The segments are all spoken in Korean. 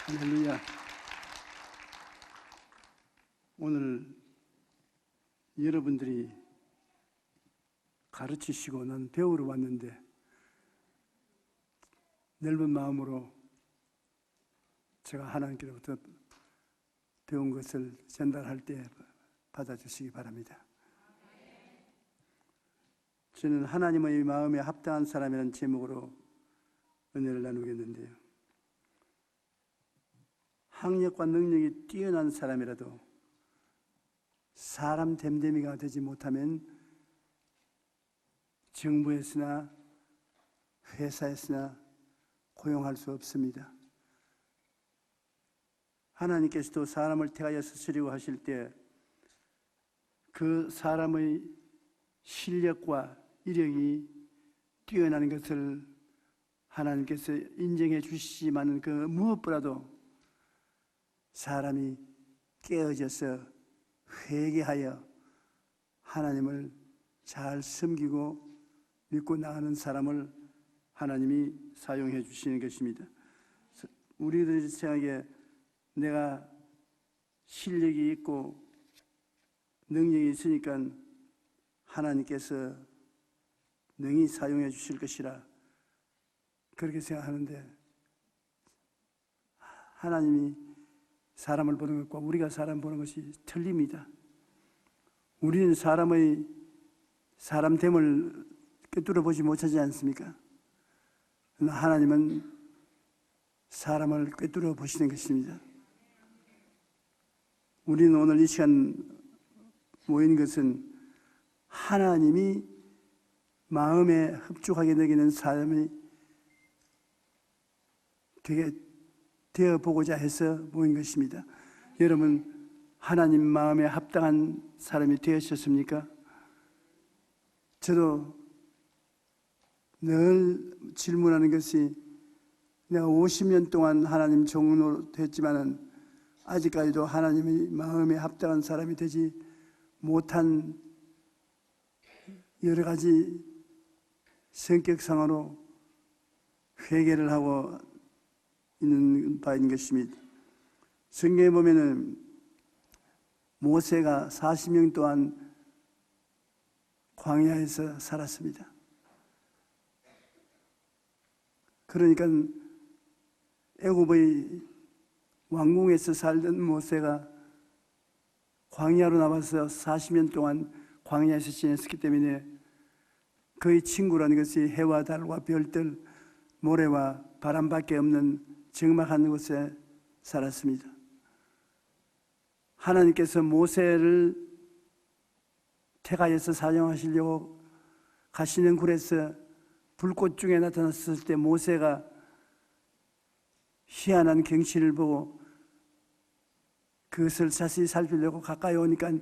할렐루야. 오늘 여러분들이 가르치시고 난 배우러 왔는데 넓은 마음으로 제가 하나님께로부터 배운 것을 전달할 때 받아주시기 바랍니다. 저는 하나님의 마음에 합당한 사람이라는 제목으로 은혜를 나누겠는데요, 학력과 능력이 뛰어난 사람이라도 사람 됨됨이가 되지 못하면 정부에서나 회사에서나 고용할 수 없습니다. 하나님께서도 사람을 택하여 쓰시려고 하실 때 그 사람의 실력과 이력이 뛰어나는 것을 하나님께서 인정해 주시지만 그 무엇보다도 사람이 깨어져서 회개하여 하나님을 잘 섬기고 믿고 나가는 사람을 하나님이 사용해 주시는 것입니다. 우리들의 생각에 내가 실력이 있고 능력이 있으니까 하나님께서 능히 사용해 주실 것이라 그렇게 생각하는데, 하나님이 사람을 보는 것과 우리가 사람 보는 것이 틀립니다. 우리는 사람의 사람됨을 꿰뚫어 보지 못하지 않습니까? 하나님은 사람을 꿰뚫어 보시는 것입니다. 우리는 오늘 이 시간 모인 것은 하나님이 마음에 흡족하게 여기는 사람이 되어 보고자 해서 모인 것입니다. 여러분, 하나님 마음에 합당한 사람이 되셨습니까? 저도 늘 질문하는 것이, 내가 50년 동안 하나님 종으로 됐지만은 아직까지도 하나님의 마음에 합당한 사람이 되지 못한 여러 가지 성격상으로 회개를 하고 있는 바인 것입니다. 성경에 보면은 모세가 40년 동안 광야에서 살았습니다. 그러니까 애굽의 왕궁에서 살던 모세가 광야로 나와서 40년 동안 광야에서 지냈기 때문에 그의 친구라는 것이 해와 달과 별들, 모래와 바람밖에 없는 적막한 곳에 살았습니다. 하나님께서 모세를 택하여서 사용하시려고 가시는 굴에서 불꽃 중에 나타났을 때 모세가 희한한 경치를 보고 그것을 자세히 살피려고 가까이 오니까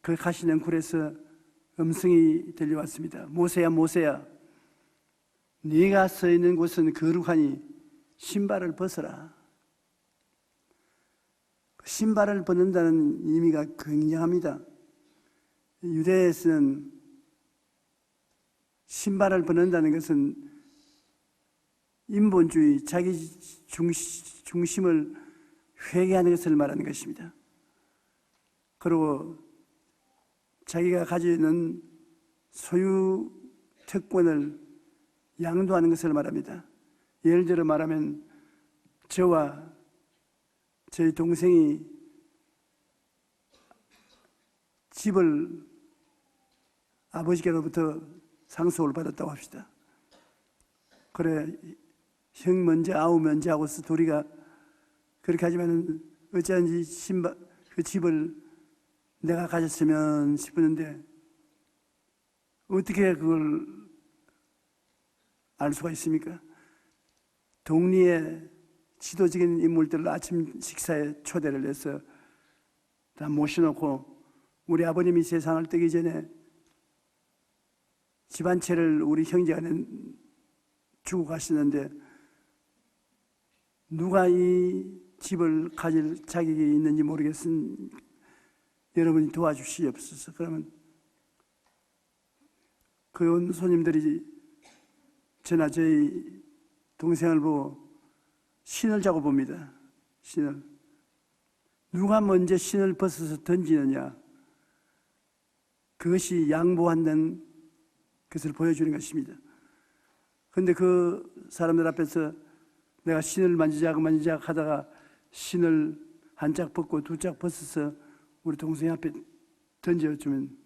그 가시는 굴에서 음성이 들려왔습니다. 모세야, 모세야, 네가 서 있는 곳은 거룩하니 신발을 벗어라. 신발을 벗는다는 의미가 굉장합니다. 유대에서는 신발을 벗는다는 것은 인본주의, 자기 중심을 회개하는 것을 말하는 것입니다. 그리고 자기가 가지고 있는 소유 특권을 양도하는 것을 말합니다. 예를 들어 말하면 저와 저희 동생이 집을 아버지께로부터 상속을 받았다고 합시다. 그래, 형 먼저 아우 먼저 하고서 둘이가 그렇게 하지만 어찌하든지 그 집을 내가 가졌으면 싶었는데 어떻게 그걸 알 수가 있습니까? 동리의 지도적인 인물들을 아침 식사에 초대를 해서 다 모셔놓고 우리 아버님이 세상을 뜨기 전에 집 한 채를 우리 형제가 주고 가시는데 누가 이 집을 가질 자격이 있는지 모르겠으니 여러분이 도와주시옵소서. 그러면 그 온 손님들이 저나 저희 동생을 보고 신을 자고 봅니다. 신을. 누가 먼저 신을 벗어서 던지느냐, 그것이 양보한다는 것을 보여주는 것입니다. 그런데 그 사람들 앞에서 내가 신을 만지자고 하다가 신을 한 짝 벗고 두 짝 벗어서 우리 동생 앞에 던져주면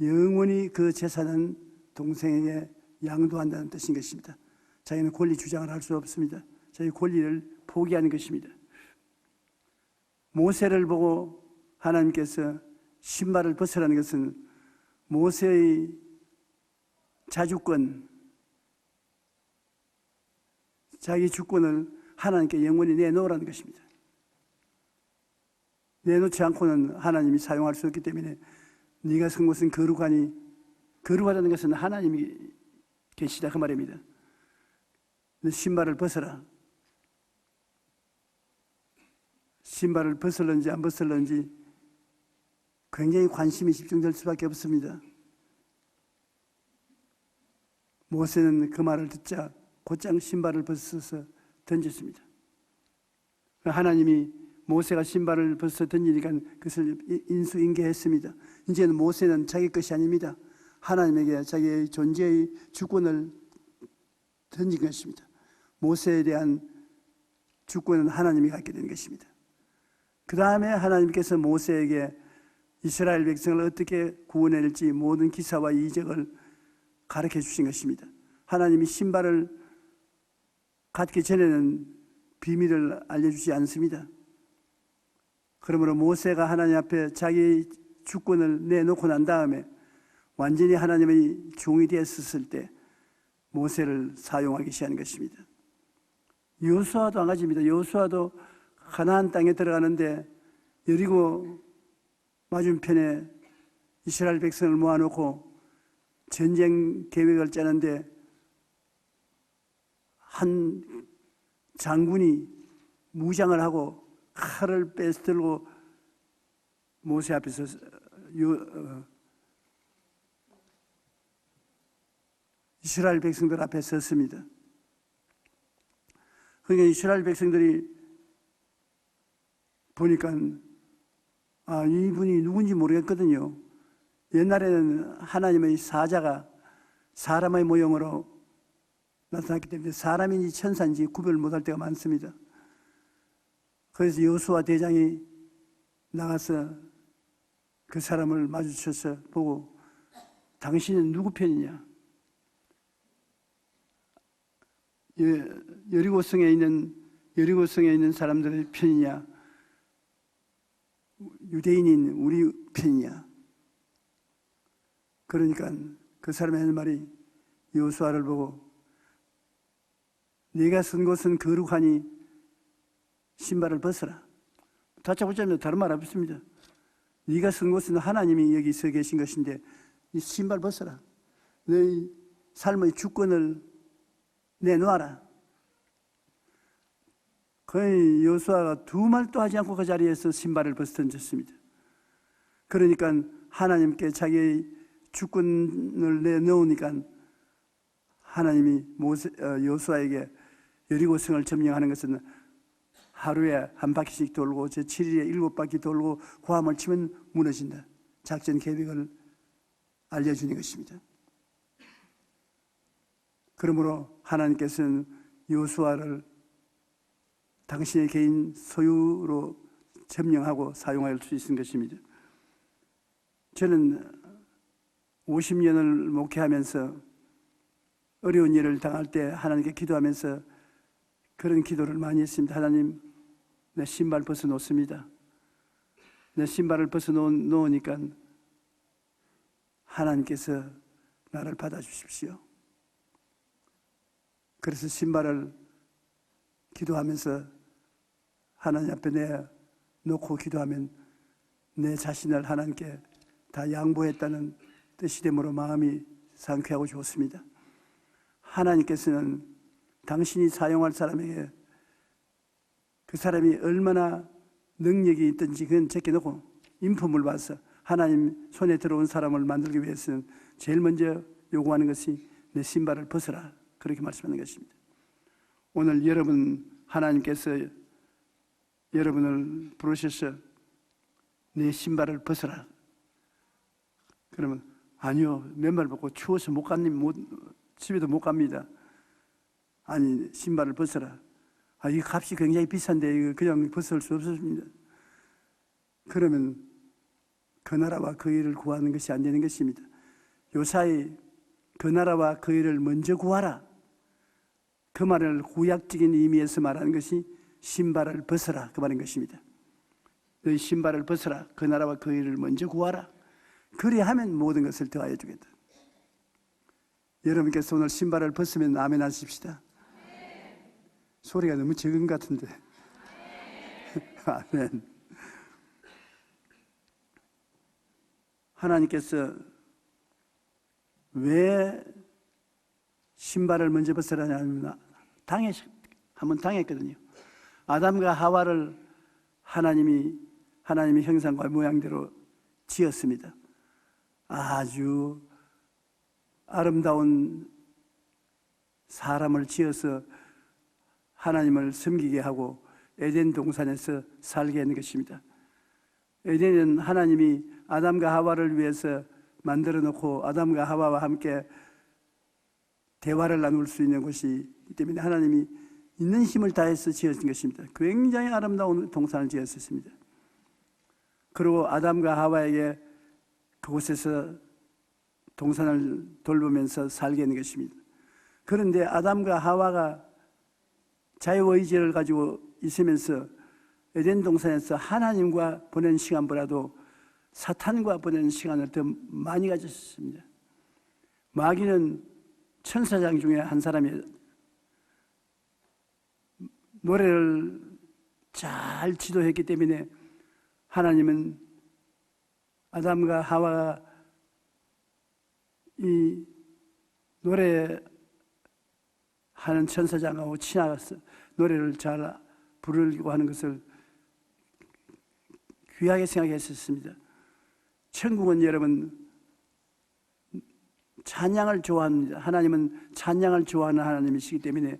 영원히 그 재산은 동생에게 양도한다는 뜻인 것입니다. 자기는 권리 주장을 할 수 없습니다. 자기 권리를 포기하는 것입니다. 모세를 보고 하나님께서 신발을 벗으라는 것은 모세의 자주권, 자기 주권을 하나님께 영원히 내놓으라는 것입니다. 내놓지 않고는 하나님이 사용할 수 없기 때문에 네가 선 곳은 거룩하니, 거룩하다는 것은 하나님이 계시다 그 말입니다. 신발을 벗어라. 신발을 벗을런지 안 벗을런지 굉장히 관심이 집중될 수밖에 없습니다. 모세는 그 말을 듣자 곧장 신발을 벗어서 던졌습니다. 하나님이 모세가 신발을 벗어 던지니까 그것을 인수인계했습니다. 이제는 모세는 자기 것이 아닙니다. 하나님에게 자기의 존재의 주권을 던진 것입니다. 모세에 대한 주권은 하나님이 갖게 된 것입니다. 그 다음에 하나님께서 모세에게 이스라엘 백성을 어떻게 구원할지 모든 기사와 이적을 가르쳐 주신 것입니다. 하나님이 신발을 갖기 전에는 비밀을 알려주지 않습니다. 그러므로 모세가 하나님 앞에 자기 주권을 내놓고 난 다음에 완전히 하나님의 종이 되었을 때 모세를 사용하기 시작한 것입니다. 여호수아도 마찬가지입니다. 여호수아도 가나안 땅에 들어가는데 여리고 맞은편에 이스라엘 백성을 모아놓고 전쟁 계획을 짜는데 한 장군이 무장을 하고 칼을 빼들고 모세 앞에서 이스라엘 백성들 앞에 섰습니다. 그러니까 이스라엘 백성들이 보니까 이분이 누군지 모르겠거든요. 옛날에는 하나님의 사자가 사람의 모형으로 나타났기 때문에 사람인지 천사인지 구별을 못할 때가 많습니다. 그래서 여호수아 대장이 나가서 그 사람을 마주쳐서 보고 당신은 누구 편이냐? 여리고성에 있는 사람들의 편이냐? 유대인인 우리 편이냐? 그러니까 그 사람이 하는 말이 여호수아를 보고 네가 선 곳은 거룩하니 신발을 벗어라. 다짜고짜면 다른 말 없습니다. 네가 선 곳은 하나님이 여기 서 계신 것인데 이 신발 벗어라. 너의 삶의 주권을 내놓아라. 거의 여호수아가 두 말도 하지 않고 그 자리에서 신발을 벗어 던졌습니다. 그러니까 하나님께 자기의 주권을 내놓으니까 하나님이 여호수아에게 여리고성을 점령하는 것은 하루에 한 바퀴씩 돌고 제 7일에 7바퀴 돌고 고함을 치면 무너진다. 작전 계획을 알려주는 것입니다. 그러므로 하나님께서는 여호수아를 당신의 개인 소유로 점령하고 사용할 수 있는 것입니다. 저는 50년을 목회하면서 어려운 일을 당할 때 하나님께 기도하면서 그런 기도를 많이 했습니다. 하나님, 내 신발 벗어 놓습니다. 내 신발을 벗어 놓으니까 하나님께서 나를 받아주십시오. 그래서 신발을 기도하면서 하나님 앞에 내놓고 기도하면 내 자신을 하나님께 다 양보했다는 뜻이 되므로 마음이 상쾌하고 좋습니다. 하나님께서는 당신이 사용할 사람에게 그 사람이 얼마나 능력이 있든지 그건 제껴놓고 인품을 봐서 하나님 손에 들어온 사람을 만들기 위해서는 제일 먼저 요구하는 것이 내 신발을 벗어라. 그렇게 말씀하는 것입니다. 오늘 여러분 하나님께서 여러분을 부르셔서 내 신발을 벗어라. 그러면 아니요, 맨발 벗고 추워서 집에도 못 갑니다. 아니, 신발을 벗어라. 이 값이 굉장히 비싼데 이거 그냥 벗을 수 없습니다. 그러면 그 나라와 그 일을 구하는 것이 안 되는 것입니다. 요사이 그 나라와 그 일을 먼저 구하라. 그 말을 구약적인 의미에서 말하는 것이 신발을 벗어라 그 말인 것입니다. 너희 신발을 벗어라. 그 나라와 그 일을 먼저 구하라. 그리하면 모든 것을 더하여 주겠다. 여러분께서 오늘 신발을 벗으면 아멘 하십시다. 소리가 너무 적은 것 같은데. 아멘. 하나님께서 왜 신발을 먼저 벗으라냐면 한번 당했거든요. 아담과 하와를 하나님이 형상과 모양대로 지었습니다. 아주 아름다운 사람을 지어서 하나님을 섬기게 하고 에덴 동산에서 살게 하는 것입니다. 에덴은 하나님이 아담과 하와를 위해서 만들어 놓고 아담과 하와와 함께 대화를 나눌 수 있는 곳이기 때문에 하나님이 있는 힘을 다해서 지어진 것입니다. 굉장히 아름다운 동산을 지었습니다. 그리고 아담과 하와에게 그곳에서 동산을 돌보면서 살게 하는 것입니다. 그런데 아담과 하와가 자유의지를 가지고 있으면서 에덴 동산에서 하나님과 보낸 시간보다도 사탄과 보낸 시간을 더 많이 가졌습니다. 마귀는 천사장 중에 한 사람이 노래를 잘 지도했기 때문에 하나님은 아담과 하와가 이 노래하는 천사장하고 친하서 노래를 잘 부르려고 하는 것을 귀하게 생각했었습니다. 천국은 여러분 찬양을 좋아합니다. 하나님은 찬양을 좋아하는 하나님이시기 때문에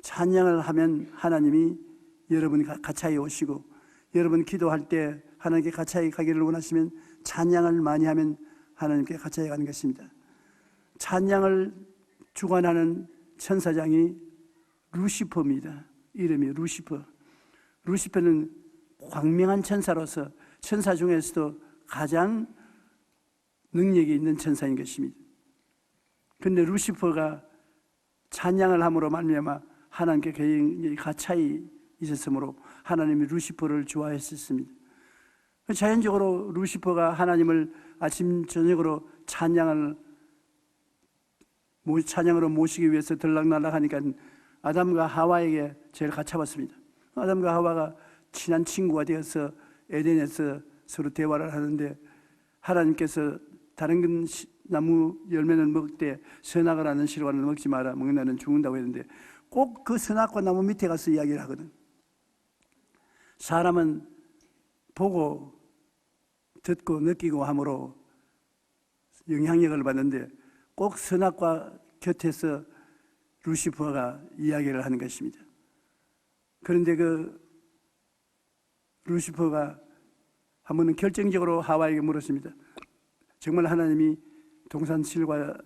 찬양을 하면 하나님이 여러분 가까이 오시고, 여러분 기도할 때 하나님께 가까이 가기를 원하시면 찬양을 많이 하면 하나님께 가까이 가는 것입니다. 찬양을 주관하는 천사장이 루시퍼입니다. 이름이 루시퍼. 루시퍼는 광명한 천사로서 천사 중에서도 가장 능력이 있는 천사인 것입니다. 그런데 루시퍼가 찬양을 함으로 말미암아 하나님께 굉장히 가까이 있었으므로 하나님이 루시퍼를 좋아했었습니다. 자연적으로 루시퍼가 하나님을 아침 저녁으로 찬양으로 모시기 위해서 들락날락 하니까 아담과 하와에게 제일 가차봤습니다. 아담과 하와가 친한 친구가 되어서 에덴에서 서로 대화를 하는데 하나님께서 다른 나무 열매는 먹을 때 선악을 아는 실과는 먹지 마라, 먹는 죽는다고 했는데 꼭 그 선악과 나무 밑에 가서 이야기를 하거든. 사람은 보고 듣고 느끼고 함으로 영향력을 받는데 꼭 선악과 곁에서 루시퍼가 이야기를 하는 것입니다. 그런데 그 루시퍼가 한 번은 결정적으로 하와에게 물었습니다. 정말 하나님이 동산 실과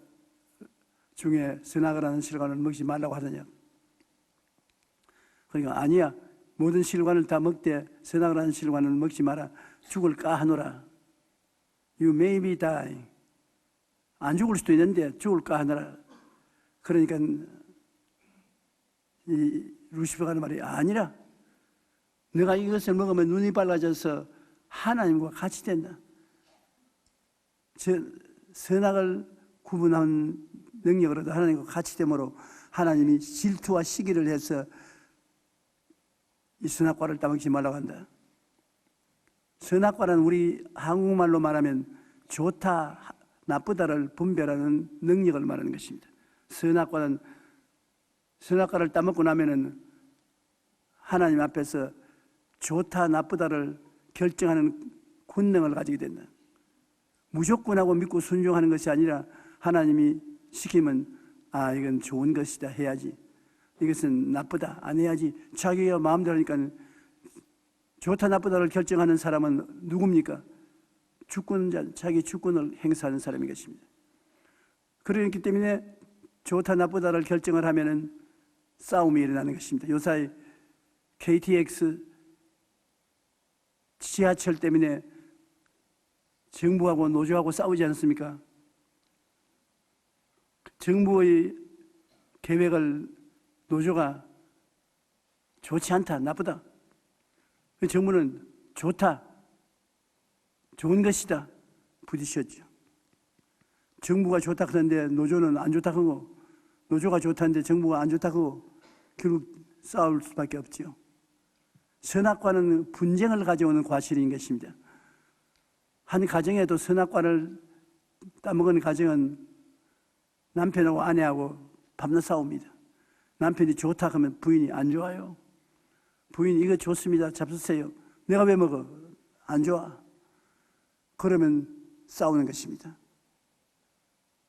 중에 선악을 하는 실과를 먹지 말라고 하더냐? 그러니까 아니야, 모든 실과를 다 먹되 선악을 하는 실과는 먹지 마라. 죽을까 하노라. You may be die. 안 죽을 수도 있는데 죽을까 하노라. 그러니까 이 루시퍼가 하는 말이 아니라 내가 이것을 먹으면 눈이 밝아져서 하나님과 같이 된다. 선악을 구분하는 능력을 얻어 하나님과 같이 되므로 하나님이 질투와 시기를 해서 이 선악과를 따먹지 말라고 한다. 선악과는 우리 한국말로 말하면 좋다, 나쁘다를 분별하는 능력을 말하는 것입니다. 선악과는 선악과를 따먹고 나면은 하나님 앞에서 좋다, 나쁘다를 결정하는 권능을 가지게 된다. 무조건하고 믿고 순종하는 것이 아니라 하나님이 시키면 이건 좋은 것이다 해야지. 이것은 나쁘다, 안 해야지, 자기가 마음대로 하니까. 좋다 나쁘다를 결정하는 사람은 누굽니까? 주권자, 자기 주권을 행사하는 사람인 것입니다. 그렇기 때문에 좋다 나쁘다를 결정을 하면은 싸움이 일어나는 것입니다. 요사이 KTX 지하철 때문에 정부하고 노조하고 싸우지 않습니까? 정부의 계획을 노조가 좋지 않다, 나쁘다. 정부는 좋다, 좋은 것이다 부딪혔죠. 정부가 좋다 그러는데 노조는 안 좋다 그러고, 노조가 좋다는데 정부가 안 좋다 그러고, 결국 싸울 수밖에 없죠. 선악과는 분쟁을 가져오는 과실인 것입니다. 한 가정에도 선악과를 따먹은 가정은 남편하고 아내하고 밤낮 싸웁니다. 남편이 좋다 하면 부인이 안 좋아요. 부인 이거 좋습니다, 잡수세요. 내가 왜 먹어? 안 좋아. 그러면 싸우는 것입니다.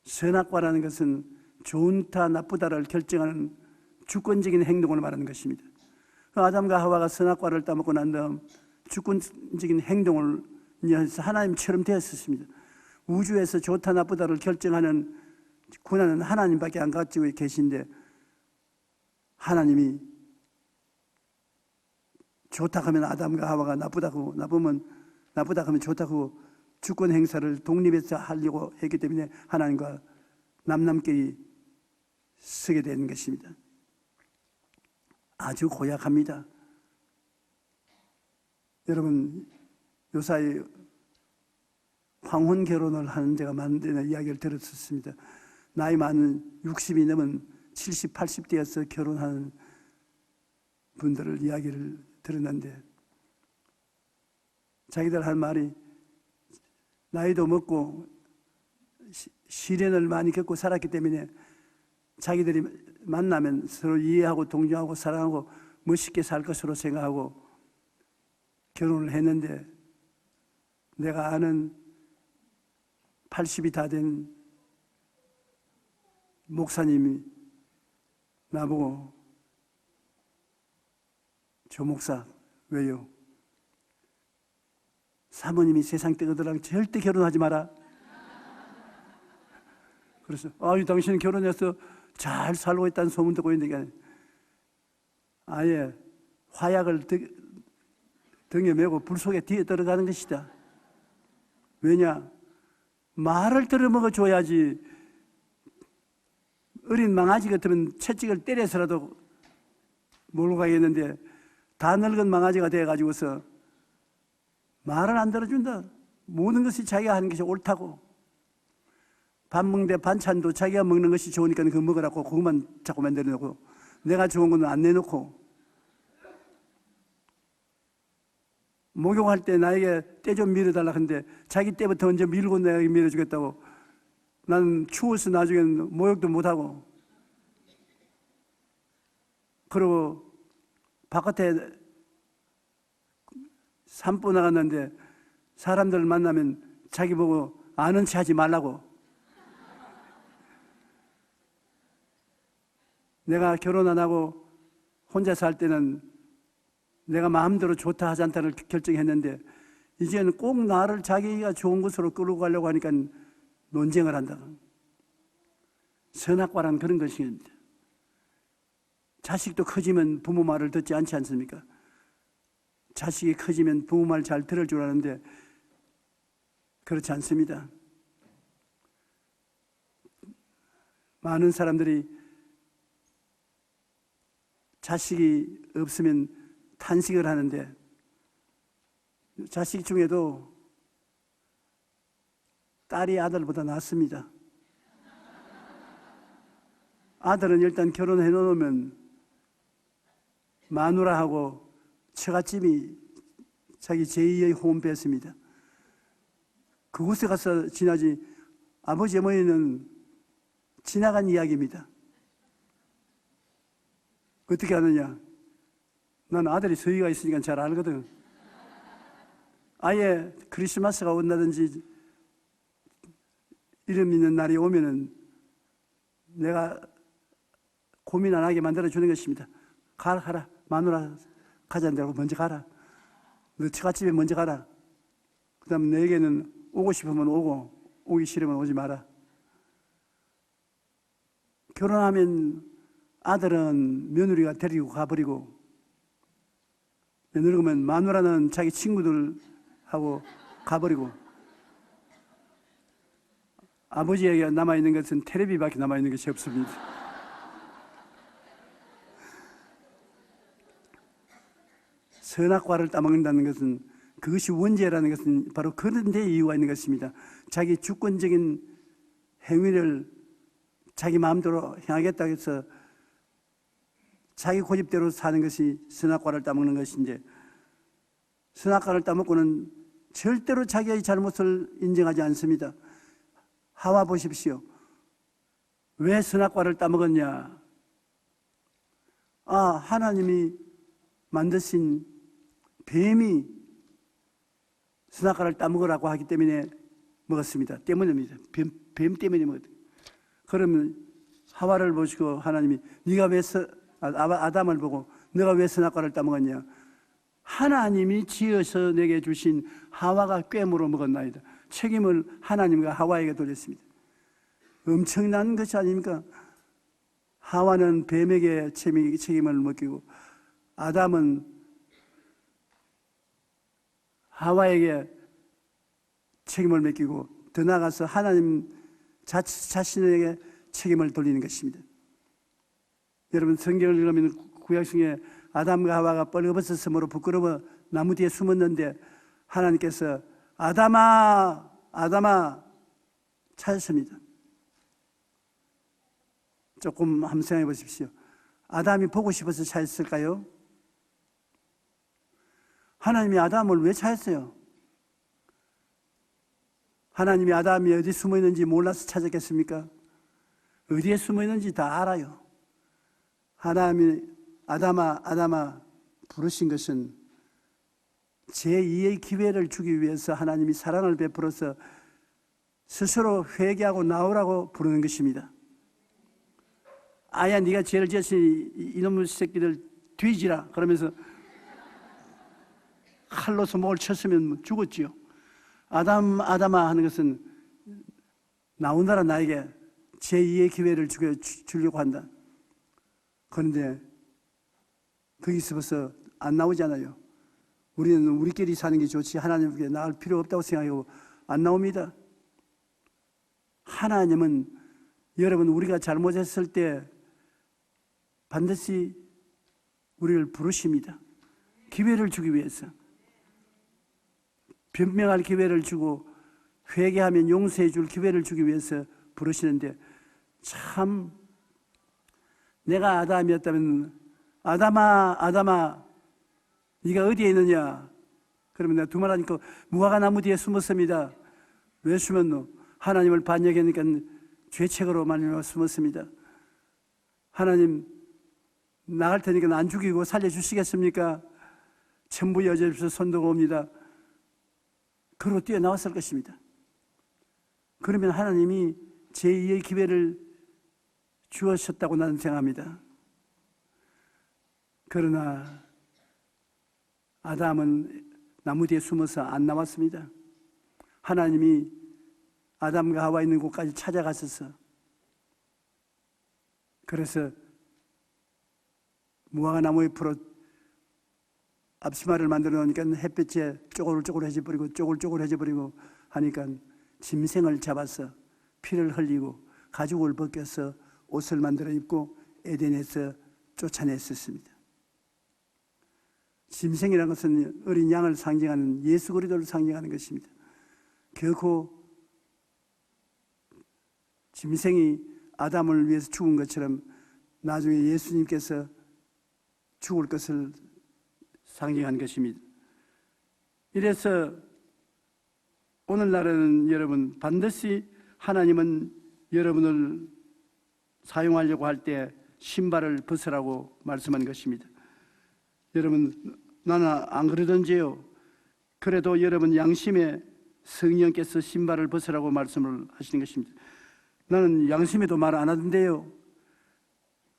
선악과라는 것은 좋다 나쁘다를 결정하는 주권적인 행동을 말하는 것입니다. 아담과 하와가 선악과를 따먹고 난 다음 주권적인 행동을 하나님처럼 되었습니다. 우주에서 좋다 나쁘다를 결정하는 권한은 하나님밖에 안 가지고 계신데, 하나님이 좋다 하면 아담과 하와가 나쁘다고, 나쁘다 하면 좋다고 주권 행사를 독립해서 하려고 했기 때문에 하나님과 남남끼리 서게 되는 것입니다. 아주 고약합니다. 여러분, 요사이 황혼 결혼을 하는 데가 많은 이야기를 들었습니다. 나이 많은 60이 넘은 70, 80대에서 결혼하는 분들을 이야기를 들었는데, 자기들 할 말이 나이도 먹고 시련을 많이 겪고 살았기 때문에 자기들이 만나면 서로 이해하고 동정하고 사랑하고 멋있게 살 것으로 생각하고 결혼을 했는데, 내가 아는 80이 다 된 목사님이 나보고, 조 목사, 왜요? 사모님이 세상 뜨거들랑 절대 결혼하지 마라. 그래서 당신은 결혼해서 잘 살고 있다는 소문 듣고 있는데, 아예 화약을 등에 메고 불 속에 뒤에 들어가는 것이다. 왜냐? 말을 들어먹어 줘야지. 어린 망아지 같으면 채찍을 때려서라도 몰고 가겠는데, 다 늙은 망아지가 돼가지고서 말을 안 들어준다. 모든 것이 자기가 하는 것이 옳다고. 밥 먹는데 반찬도 자기가 먹는 것이 좋으니까 그거 먹으라고 그것만 자꾸 만들어놓고, 내가 좋은 건 안 내놓고, 목욕할 때 나에게 때 좀 밀어달라 하는데 자기 때부터 먼저 밀고 내가 밀어주겠다고. 나는 추워서 나중에는 목욕도 못하고, 그리고 바깥에 산보 나갔는데 사람들 만나면 자기 보고 아는 체 하지 말라고. 내가 결혼 안 하고 혼자 살 때는 내가 마음대로 좋다 하지 않다를 결정했는데, 이제는 꼭 나를 자기가 좋은 곳으로 끌고 가려고 하니까 논쟁을 한다. 선악과란 그런 것입니다. 자식도 커지면 부모 말을 듣지 않지 않습니까? 자식이 커지면 부모 말 잘 들을 줄 아는데 그렇지 않습니다. 많은 사람들이 자식이 없으면 탄식을 하는데, 자식 중에도 딸이 아들보다 낫습니다. 아들은 일단 결혼해 놓으면 마누라하고 처갓집이 자기 제2의 홈베이스입니다. 그곳에 가서 지나지, 아버지 어머니는 지나간 이야기입니다. 어떻게 하느냐? 난 아들이 서희가 있으니까 잘 알거든. 아예 크리스마스가 온다든지 이름 있는 날이 오면은 내가 고민 안 하게 만들어주는 것입니다. 가라. 마누라 가자는 대로 먼저 가라. 너 처갓집에 먼저 가라. 그 다음 너에게는 오고 싶으면 오고 오기 싫으면 오지 마라. 결혼하면 아들은 며느리가 데리고 가버리고, 며느리가 오면 마누라는 자기 친구들하고 가버리고, 아버지에게 남아있는 것은 테레비밖에 남아있는 것이 없습니다. 선악과를 따먹는다는 것은, 그것이 원죄라는 것은 바로 그런 데 이유가 있는 것입니다. 자기 주권적인 행위를 자기 마음대로 행하겠다고 해서 자기 고집대로 사는 것이 선악과를 따먹는 것인데, 선악과를 따먹고는 절대로 자기의 잘못을 인정하지 않습니다. 하와 보십시오. 왜 선악과를 따먹었냐? 하나님이 만드신 뱀이 선악과를 따먹으라고 하기 때문에 먹었습니다. 때문입니다. 뱀 때문에 먹었다. 그러면 하와를 보시고 하나님이 네가 왜 아담을 보고 네가 왜 선악과를 따먹었냐? 하나님이 지어서 내게 주신 하와가 꾀물어 먹었나이다. 책임을 하나님과 하와에게 돌렸습니다. 엄청난 것이 아닙니까? 하와는 뱀에게 책임을 맡기고 아담은 하와에게 책임을 맡기고, 더 나아가서 하나님 자신에게 책임을 돌리는 것입니다. 여러분, 성경을 읽으면 구약성에 아담과 하와가 벌거벗었으므로 부끄러워 나무 뒤에 숨었는데 하나님께서 아담아 찾았습니다. 조금 한번 생각해 보십시오. 아담이 보고 싶어서 찾았을까요? 하나님이 아담을 왜 찾았어요? 하나님이 아담이 어디 숨어 있는지 몰라서 찾았겠습니까? 어디에 숨어 있는지 다 알아요. 하나님이 아담아 부르신 것은 제2의 기회를 주기 위해서 하나님이 사랑을 베풀어서 스스로 회개하고 나오라고 부르는 것입니다. 아야, 네가 죄를 지었으니 이놈의 새끼들 뒤지라 그러면서 칼로서 목을 쳤으면 죽었지요. 아담아 하는 것은 나오너라, 나에게 제2의 기회를 주려고 한다. 그런데 거기서 벌써 안 나오잖아요. 우리는 우리끼리 사는 게 좋지 하나님께 나을 필요 없다고 생각하고 안 나옵니다. 하나님은 여러분, 우리가 잘못했을 때 반드시 우리를 부르십니다. 기회를 주기 위해서. 변명할 기회를 주고 회개하면 용서해 줄 기회를 주기 위해서 부르시는데, 참 내가 아담이었다면 아담아 네가 어디에 있느냐? 그러면 내가 두 말 하니까 무화과 나무 뒤에 숨었습니다. 왜 숨었노? 하나님을 반역하니까 죄책으로 말미암아 숨었습니다. 하나님 나갈 테니까 안 죽이고 살려주시겠습니까? 천부 여자에서 손도가 옵니다. 그로 뛰어나왔을 것입니다. 그러면 하나님이 제2의 기회를 주었었다고 나는 생각합니다. 그러나 아담은 나무 뒤에 숨어서 안 나왔습니다. 하나님이 아담과 하와 있는 곳까지 찾아갔었어. 그래서 무화과 나무에 풀어 앞치마를 만들어 놓으니까 햇볕에 쪼글쪼글해져 버리고 하니까 짐승을 잡아서 피를 흘리고 가죽을 벗겨서 옷을 만들어 입고 에덴에서 쫓아냈었습니다. 짐승이라는 것은 어린 양을 상징하는 예수 그리스도를 상징하는 것입니다. 결코 짐승이 아담을 위해서 죽은 것처럼 나중에 예수님께서 죽을 것을 상징한 것입니다. 이래서 오늘날에는 여러분, 반드시 하나님은 여러분을 사용하려고 할 때 신발을 벗으라고 말씀한 것입니다. 여러분, 나는 안 그러던지요. 그래도 여러분 양심에 성령께서 신발을 벗으라고 말씀을 하시는 것입니다. 나는 양심에도 말 안 하던데요.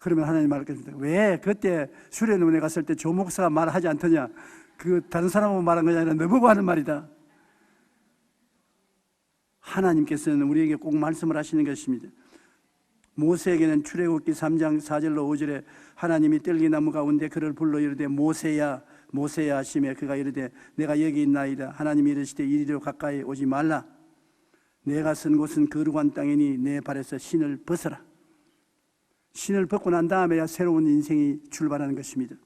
그러면 하나님 말하겠습니다. 왜 그때 수련원에 갔을 때 조 목사가 말하지 않더냐? 그 다른 사람하고 말한 것이 아니라 너보고 하는 말이다. 하나님께서는 우리에게 꼭 말씀을 하시는 것입니다. 모세에게는 출애굽기 3장 4절로 5절에 하나님이 뜰기나무 가운데 그를 불러 이르되 모세야 모세야 하시매 그가 이르되 내가 여기 있나이다. 하나님이 이르시되 이리로 가까이 오지 말라. 내가 선 곳은 거룩한 땅이니 내 발에서 신을 벗어라. 신을 벗고 난 다음에야 새로운 인생이 출발하는 것입니다.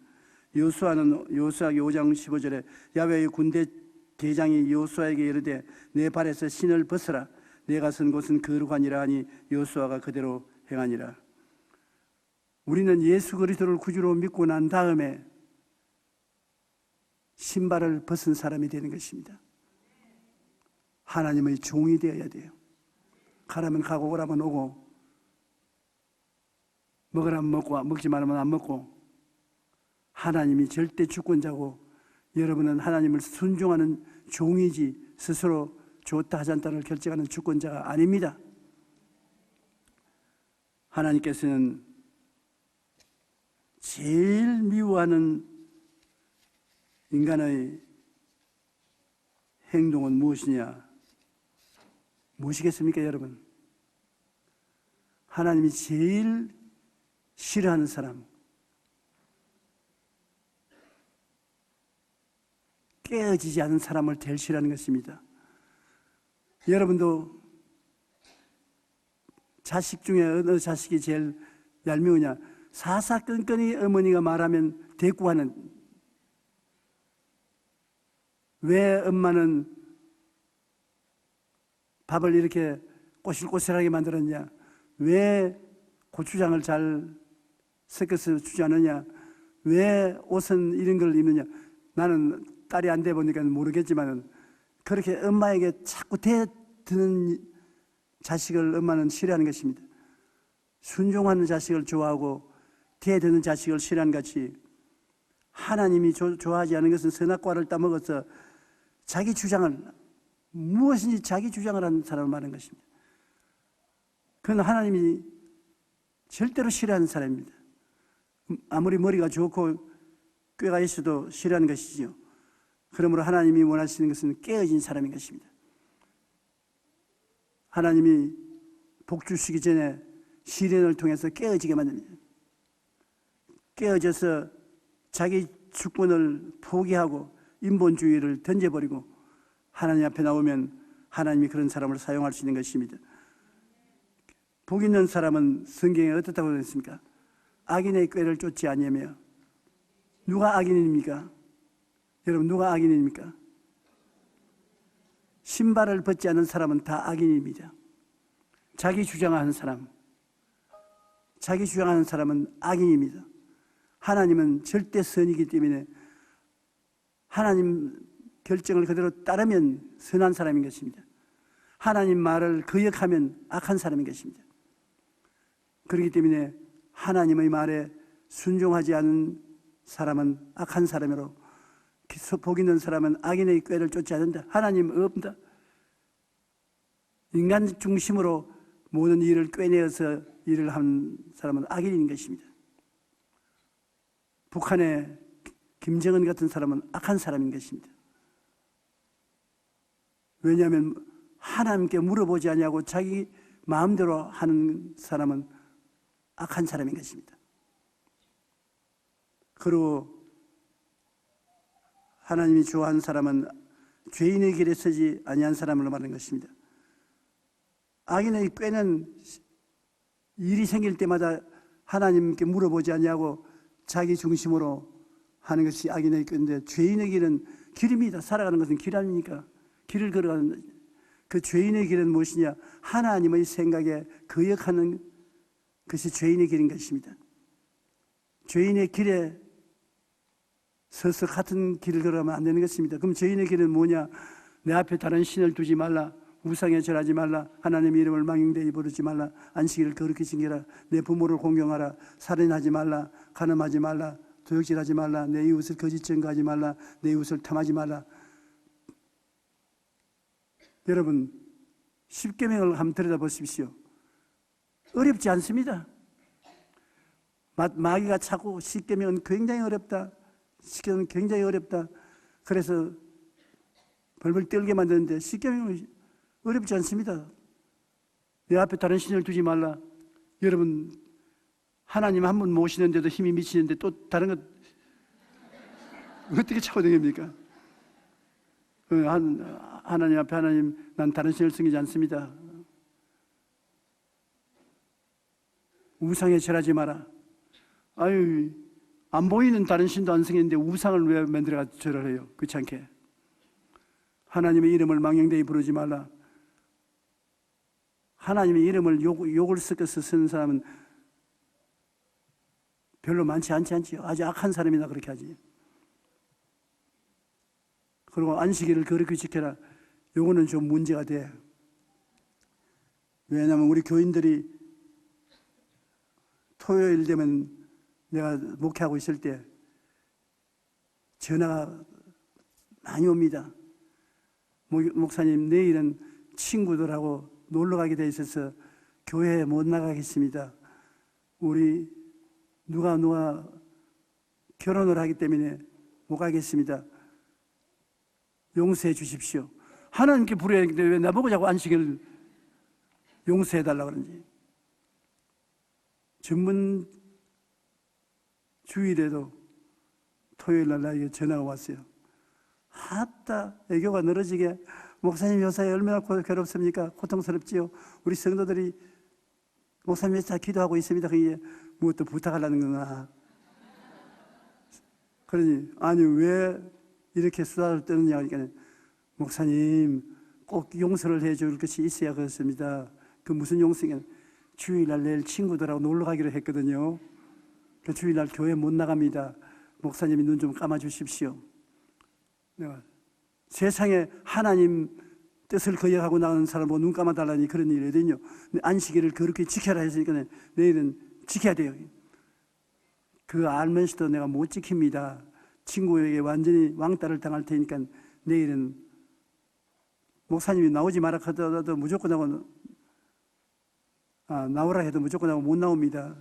여호수아는 여호수아기 5장 15절에 야훼의 군대 대장이 여호수아에게 이르되 내 발에서 신을 벗어라. 내가 선 곳은 거룩하니라 하니 여호수아가 그대로 행하니라. 우리는 예수 그리스도를 구주로 믿고 난 다음에 신발을 벗은 사람이 되는 것입니다. 하나님의 종이 되어야 돼요. 가라면 가고 오라면 오고 먹으라면 먹고 먹지 말라면 안 먹고 하나님이 절대 주권자고 여러분은 하나님을 순종하는 종이지 스스로 좋다 하지 않다를 결정하는 주권자가 아닙니다. 하나님께서는 제일 미워하는 인간의 행동은 무엇이냐? 무엇이겠습니까, 여러분? 하나님이 제일 싫어하는 사람, 깨어지지 않은 사람을 제일 싫어하는 것입니다. 여러분도 자식 중에 어느 자식이 제일 얄미우냐? 사사건건이 어머니가 말하면 대꾸하는. 왜 엄마는 밥을 이렇게 꼬실꼬실하게 만들었냐? 왜 고추장을 잘 섞어서 주지 않느냐? 왜 옷은 이런 걸 입느냐? 나는 딸이 안 돼 보니까 모르겠지만 그렇게 엄마에게 자꾸 대드는 자식을 엄마는 싫어하는 것입니다. 순종하는 자식을 좋아하고 대드는 자식을 싫어하는 같이 하나님이 좋아하지 않은 것은 선악과를 따먹어서 자기 주장을 무엇인지 자기 주장을 하는 사람을 말하는 것입니다. 그건 하나님이 절대로 싫어하는 사람입니다. 아무리 머리가 좋고 꾀가 있어도 싫어하는 것이지요. 그러므로 하나님이 원하시는 것은 깨어진 사람인 것입니다. 하나님이 복 주시기 전에 시련을 통해서 깨어지게 만듭니다. 깨어져서 자기 주권을 포기하고 인본주의를 던져버리고 하나님 앞에 나오면 하나님이 그런 사람을 사용할 수 있는 것입니다. 복 있는 사람은 성경에 어떻다고 했습니까? 악인의 꾀를 쫓지 아니하며. 누가 악인입니까? 여러분, 누가 악인입니까? 신발을 벗지 않는 사람은 다 악인입니다. 자기 주장하는 사람, 자기 주장하는 사람은 악인입니다. 하나님은 절대 선이기 때문에 하나님 결정을 그대로 따르면 선한 사람인 것입니다. 하나님 말을 거역하면 악한 사람인 것입니다. 그렇기 때문에 하나님의 말에 순종하지 않은 사람은 악한 사람으로 복 있는 사람은 악인의 꾀를 쫓지 않는다. 하나님 없다. 인간 중심으로 모든 일을 꾀내어서 일을 한 사람은 악인인 것입니다. 북한의 김정은 같은 사람은 악한 사람인 것입니다. 왜냐하면 하나님께 물어보지 않냐고 자기 마음대로 하는 사람은 악한 사람인 것입니다. 그리고 하나님이 좋아하는 사람은 죄인의 길에 서지 아니한 사람을 말하는 것입니다. 악인의 꾀는 일이 생길 때마다 하나님께 물어보지 않냐고 자기 중심으로 하는 것이 악인의 꾀인데, 죄인의 길은 길입니다. 살아가는 것은 길 아닙니까? 길을 걸어가는 그 죄인의 길은 무엇이냐? 하나님의 생각에 거역하는 것이 죄인의 길인 것입니다. 죄인의 길에 서서 같은 길을 걸어가면 안 되는 것입니다. 그럼 죄인의 길은 뭐냐? 내 앞에 다른 신을 두지 말라, 우상에 절하지 말라, 하나님의 이름을 망령되이 부르지 말라, 안식일을 거룩히 지키라, 내 부모를 공경하라, 살인하지 말라, 간음하지 말라, 도둑질하지 말라, 내 이웃을 거짓 증거하지 말라, 내 이웃을 탐하지 말라. 여러분, 십계명을 한번 들여다보십시오. 어렵지 않습니다. 마귀가 자꾸 십계명은 굉장히 어렵다. 십계명은 굉장히 어렵다. 그래서 벌벌 떨게 만드는데 십계명은 어렵지 않습니다. 내 앞에 다른 신을 두지 말라. 여러분 하나님 한 분 모시는데도 힘이 미치는데 또 다른 것 어떻게 차고되겠습니까? 하나님 앞에 하나님 난 다른 신을 섬기지 않습니다. 우상에 절하지 마라. 아유, 안 보이는 다른 신도 안 섬기는데 우상을 왜 만들어가 절을 해요? 귀찮게. 하나님의 이름을 망령되이 부르지 말라. 하나님의 이름을 욕을 섞어서 쓰는 사람은 별로 많지 않지요. 아주 악한 사람이나 그렇게 하지. 그리고 안식일을 그렇게 지켜라. 요거는 좀 문제가 돼. 왜냐하면 우리 교인들이 토요일 되면 내가 목회하고 있을 때 전화가 많이 옵니다. 목사님, 내일은 친구들하고 놀러 가게 돼 있어서 교회에 못 나가겠습니다. 우리 누가 결혼을 하기 때문에 못 가겠습니다. 용서해 주십시오. 하나님께 부르야 하는데 왜 나보고 자꾸 안식일 용서해 달라고 그러는지. 전문 주일에도 토요일 날 나에게 전화가 왔어요. 아따, 애교가 늘어지게, 목사님 요사이 얼마나 괴롭습니까? 고통스럽지요? 우리 성도들이 목사님에 다 기도하고 있습니다. 그게 무엇도 부탁하려는 건가? 그러니, 아니, 왜 이렇게 수다를 떠느냐 하니까, 목사님, 꼭 용서를 해줄 것이 있어야 그렇습니다. 그 무슨 용서냐? 주일날 내일 친구들하고 놀러 가기로 했거든요. 그 주일날 교회 못 나갑니다. 목사님이 눈 좀 감아 주십시오. 내가 세상에 하나님 뜻을 거역하고 나가는 사람하고 눈 감아달라니 그런 일이 어딨냐. 안식일을 그렇게 지켜라 했으니까 내일은 지켜야 돼요. 그거 알면서도 내가 못 지킵니다. 친구에게 완전히 왕따를 당할 테니까 내일은 목사님이 나오지 마라 하더라도 무조건 나오라 해도 무조건 나오고 못 나옵니다.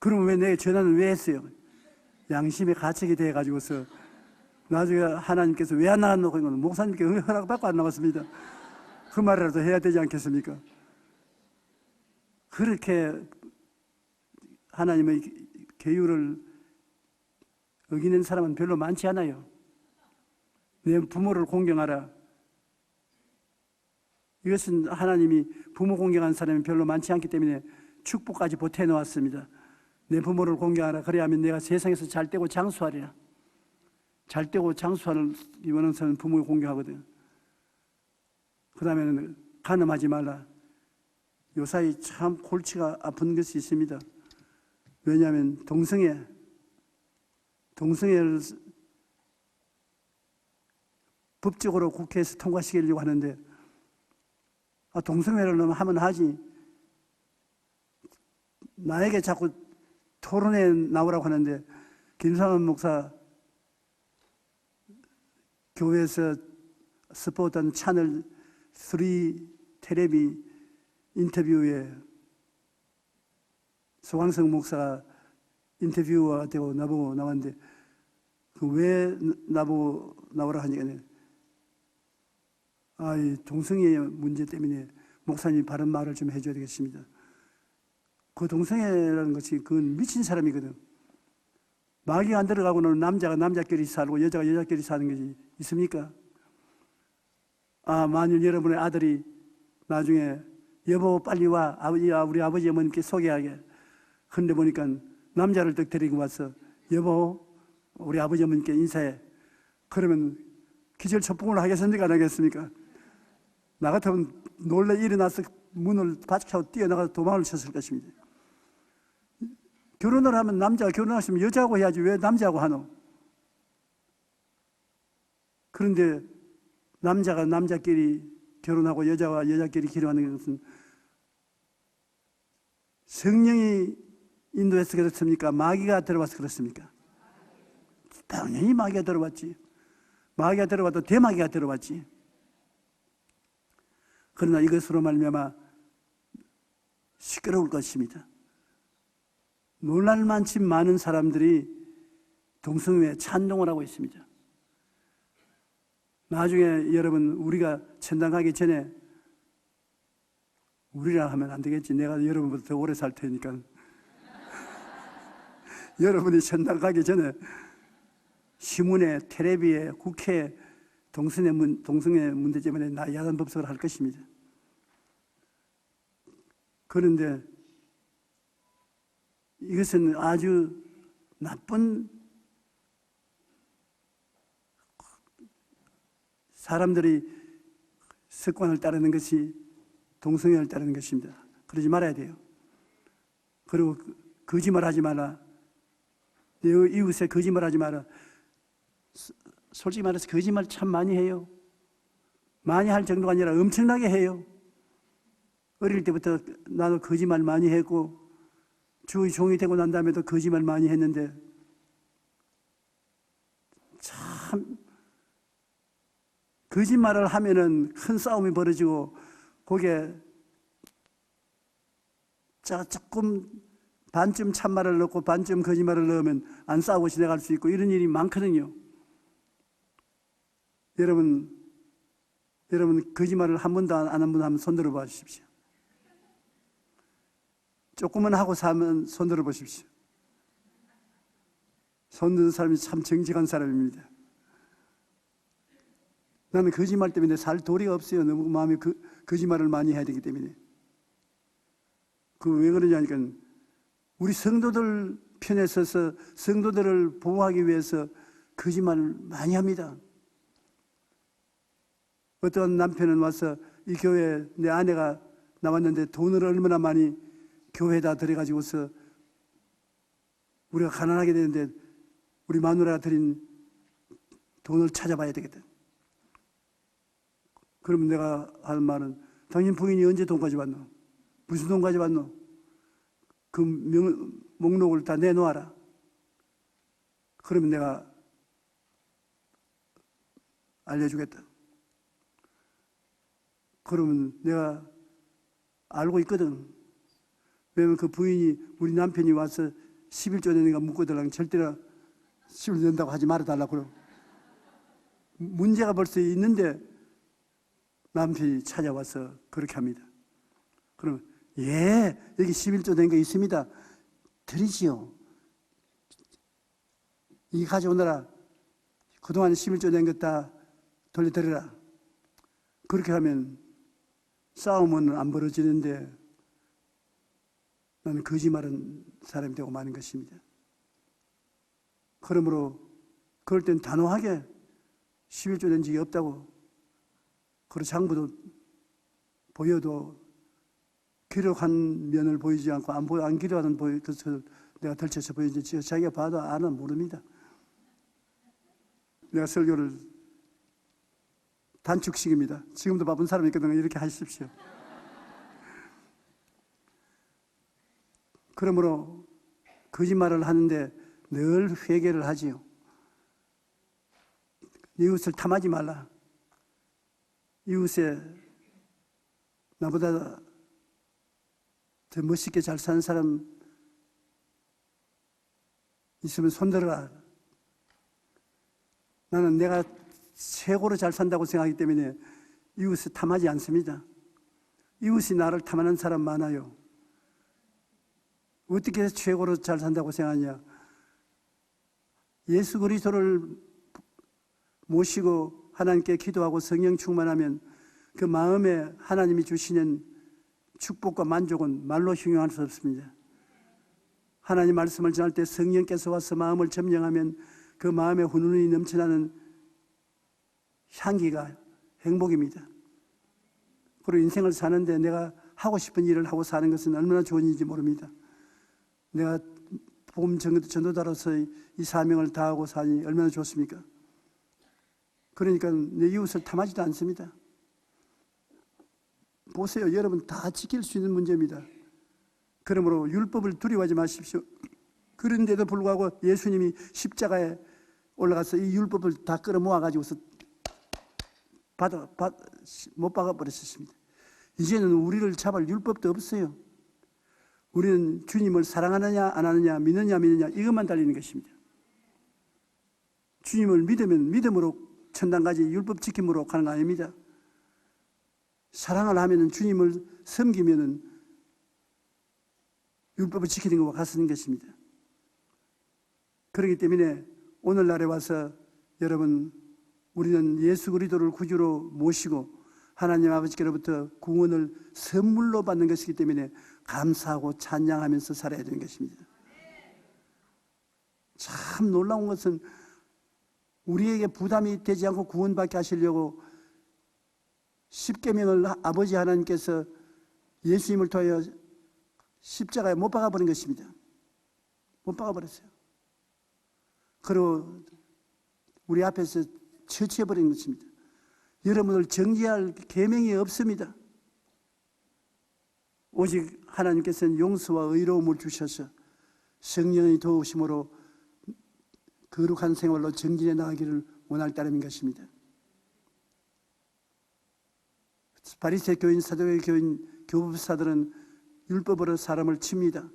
그러면 왜 내 전화는 왜 했어요? 양심의 가책이 돼가지고서 나중에 하나님께서 왜 안 나갔노? 그러니까 목사님께 허락받고 안 나갔습니다. 그 말이라도 해야 되지 않겠습니까? 그렇게 하나님의 계율을 어기는 사람은 별로 많지 않아요. 내 부모를 공경하라. 이것은 하나님이 부모 공경한 사람이 별로 많지 않기 때문에 축복까지 보태놓았습니다. 내 부모를 공경하라. 그래야 하면 내가 세상에서 잘 되고 장수하리라. 잘 되고 장수하는 원하는 사람은 부모를 공경하거든. 그 다음에는 간음하지 말라. 요사이 참 골치가 아픈 것이 있습니다. 왜냐하면 동성애를 법적으로 국회에서 통과시키려고 하는데 동성애를 하면 하지. 나에게 자꾸 토론에 나오라고 하는데 김상원 목사 교회에서 스포던 채널 3 텔레비 인터뷰에 소광성 목사가 인터뷰가 되고 나보고 나왔는데 왜 나보고 나오라 하니까 이 동성애 문제 때문에 목사님이 바른 말을 좀 해줘야 되겠습니다. 그 동성애라는 것이 그건 미친 사람이거든. 마귀가 안 들어가고는 남자가 남자끼리 살고 여자가 여자끼리 사는 것이 있습니까? 만일 여러분의 아들이 나중에 여보 빨리 와, 우리 아버지 어머님께 소개하게. 그런데 보니까 남자를 딱 데리고 와서 여보 우리 아버지 어머님께 인사해. 그러면 기절초풍을 하겠습니까 안 하겠습니까? 나 같으면 놀래 일어나서 문을 바짝하고 뛰어나가서 도망을 쳤을 것입니다. 결혼을 하면 남자가 결혼하시면 여자하고 해야지 왜 남자하고 하노? 그런데 남자가 남자끼리 결혼하고 여자가 여자끼리 결혼하는 것은 성령이 인도해서 그렇습니까? 마귀가 들어와서 그렇습니까? 당연히 마귀가 들어왔지. 마귀가 들어와도 대마귀가 들어왔지. 그러나 이것으로 말미암아 시끄러울 것입니다. 놀랄만치 많은 사람들이 동성애에 찬동을 하고 있습니다. 나중에 여러분, 우리가 천당 가기 전에, 우리라 하면 안 되겠지. 내가 여러분보다 더 오래 살 테니까. 여러분이 천당 가기 전에 신문에, 텔레비에, 국회에 동성애 문제 때문에 야단 법석을 할 것입니다. 그런데 이것은 아주 나쁜, 사람들이 습관을 따르는 것이 동성애를 따르는 것입니다. 그러지 말아야 돼요. 그리고 거짓말하지 마라. 내 이웃에 거짓말하지 마라. 솔직히 말해서 거짓말 참 많이 해요. 많이 할 정도가 아니라 엄청나게 해요. 어릴 때부터 나도 거짓말 많이 했고, 주의 종이 되고 난 다음에도 거짓말 많이 했는데, 참 거짓말을 하면은 큰 싸움이 벌어지고, 거기에 조금 반쯤 참말을 넣고 반쯤 거짓말을 넣으면 안 싸우고 지나갈 수 있고, 이런 일이 많거든요. 여러분 거짓말을 한 번도 안 한 분 한번 손들어 봐 주십시오. 조금만 하고 사면 손들어 보십시오. 손드는 사람이 참 정직한 사람입니다. 나는 거짓말 때문에 살 도리가 없어요. 너무 마음에 거짓말을 많이 해야 되기 때문에. 왜 그러냐니까, 우리 성도들 편에 서서 성도들을 보호하기 위해서 거짓말을 많이 합니다. 어떤 남편은 와서 이 교회에 내 아내가 나왔는데 돈을 얼마나 많이 교회에다 들여가지고서 우리가 가난하게 되는데 우리 마누라가 드린 돈을 찾아봐야 되겠다. 그러면 내가 하는 말은, 당신 부인이 언제 돈 가져왔노? 무슨 돈 가져왔노? 그 목록을 다 내놓아라. 그러면 내가 알려주겠다. 그러면 내가 알고 있거든. 왜냐면 그 부인이, 우리 남편이 와서 11조 내니까 묻고들랑 절대로 11조 낸다고 하지 말아달라고 그러고, 문제가 벌써 있는데 남편이 찾아와서 그렇게 합니다. 그러면 여기 11조 된 거 있습니다. 드리지요. 이 가져오너라. 그동안 11조 된 것 다 돌려드려라. 그렇게 하면 싸움은 안 벌어지는데 나는 거짓말은 사람이 되고 마는 것입니다. 그러므로 그럴 땐 단호하게 11조 된 적이 없다고, 그리고 장부도 보여도 기록한 면을 보이지 않고 안 기록하는 것을 내가 덜쳐서 보이지, 자기가 봐도 알아 모릅니다. 내가 설교를 단축식입니다. 지금도 바쁜 사람이 있거든요. 이렇게 하십시오. 그러므로 거짓말을 하는데 늘 회개를 하지요. 이웃을 탐하지 말라. 이웃에 나보다 더 멋있게 잘 사는 사람 있으면 손들어라. 나는 내가 최고로 잘 산다고 생각하기 때문에 이웃을 탐하지 않습니다. 이웃이 나를 탐하는 사람 많아요. 어떻게 해서 최고로 잘 산다고 생각하냐? 예수 그리스도를 모시고 하나님께 기도하고 성령 충만하면 그 마음에 하나님이 주시는 축복과 만족은 말로 형용할 수 없습니다. 하나님 말씀을 전할 때 성령께서 와서 마음을 점령하면 그 마음에 훈훈히 넘쳐나는 향기가 행복입니다. 그리고 인생을 사는데 내가 하고 싶은 일을 하고 사는 것은 얼마나 좋은 일인지 모릅니다. 내가 복음 전도자로서 이 사명을 다하고 사니 얼마나 좋습니까? 그러니까 내 이웃을 탐하지도 않습니다. 보세요. 여러분 다 지킬 수 있는 문제입니다. 그러므로 율법을 두려워하지 마십시오. 그런데도 불구하고 예수님이 십자가에 올라가서 이 율법을 다 끌어모아가지고서 못 박아버렸습니다. 이제는 우리를 잡을 율법도 없어요. 우리는 주님을 사랑하느냐 안 하느냐, 믿느냐 안 믿느냐, 이것만 달리는 것입니다. 주님을 믿으면 믿음으로 천당까지 율법 지킴으로 가는 거 아닙니다. 사랑을 하면, 주님을 섬기면 율법을 지키는 것과 같은 것입니다. 그렇기 때문에 오늘날에 와서 여러분, 우리는 예수 그리스도를 구주로 모시고 하나님 아버지께로부터 구원을 선물로 받는 것이기 때문에 감사하고 찬양하면서 살아야 되는 것입니다. 참 놀라운 것은 우리에게 부담이 되지 않고 구원받게 하시려고 십계명을 아버지 하나님께서 예수님을 통하여 십자가에 못 박아버린 것입니다. 못 박아버렸어요. 그리고 우리 앞에서 처치해버린 것입니다. 여러분을 정죄할 계명이 없습니다. 오직 하나님께서는 용서와 의로움을 주셔서 성령의 도우심으로 거룩한 생활로 정진해 나가기를 원할 따름인 것입니다. 바리새 교인, 사두개 교인, 교법사들은 율법으로 사람을 칩니다.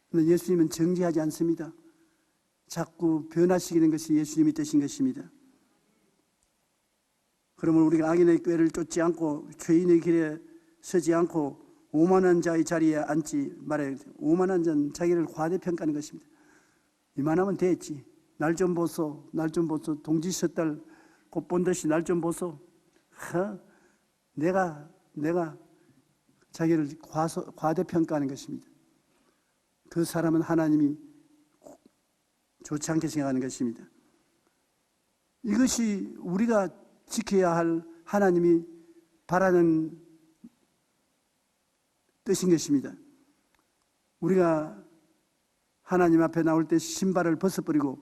그런데 예수님은 정죄하지 않습니다. 자꾸 변화시키는 것이 예수님의 뜻인 것입니다. 그러면 우리가 악인의 꾀를 쫓지 않고 죄인의 길에 서지 않고 오만한 자의 자리에 앉지 말아야 돼요. 오만한 자는 자기를 과대평가하는 것입니다. 이만하면 됐지. 날 좀 보소, 날 좀 보소. 동지 섣달 곧 본 듯이 날 좀 보소. 내가 자기를 과대평가하는 것입니다. 그 사람은 하나님이 좋지 않게 생각하는 것입니다. 이것이 우리가 지켜야 할 하나님이 바라는 뜻인 것입니다. 우리가 하나님 앞에 나올 때 신발을 벗어버리고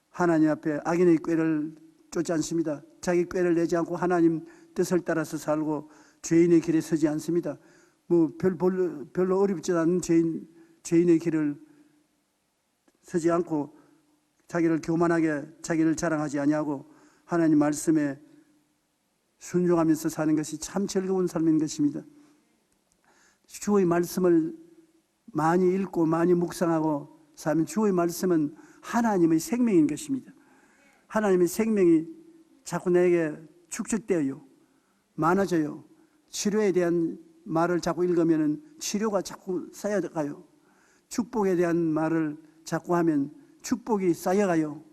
하나님 앞에 악인의 꾀를 쫓지 않습니다. 자기 꾀를 내지 않고 하나님 뜻을 따라서 살고 죄인의 길에 서지 않습니다. 별로 어렵지 않은 죄인의 길을 서지 않고 자기를 교만하게 자기를 자랑하지 아니하고 하나님 말씀에 순종하면서 사는 것이 참 즐거운 삶인 것입니다. 주의 말씀을 많이 읽고 많이 묵상하고 살면 주의 말씀은 하나님의 생명인 것입니다. 하나님의 생명이 자꾸 내게 축적되어요. 많아져요. 치료에 대한 말을 자꾸 읽으면 치료가 자꾸 쌓여가요. 축복에 대한 말을 자꾸 하면 축복이 쌓여가요.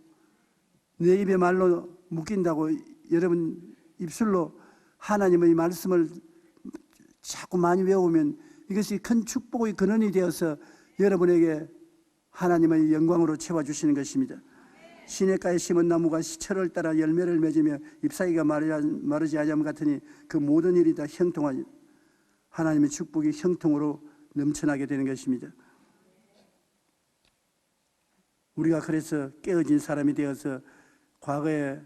내 입에 말로 묶인다고 여러분 입술로 하나님의 말씀을 자꾸 많이 외우면 이것이 큰 축복의 근원이 되어서 여러분에게 하나님의 영광으로 채워주시는 것입니다. 시냇가에 심은 나무가 시철을 따라 열매를 맺으며 잎사귀가 마르지 아니함 같으니 그 모든 일이 다 형통하니 하나님의 축복이 형통으로 넘쳐나게 되는 것입니다. 우리가 그래서 깨어진 사람이 되어서 과거에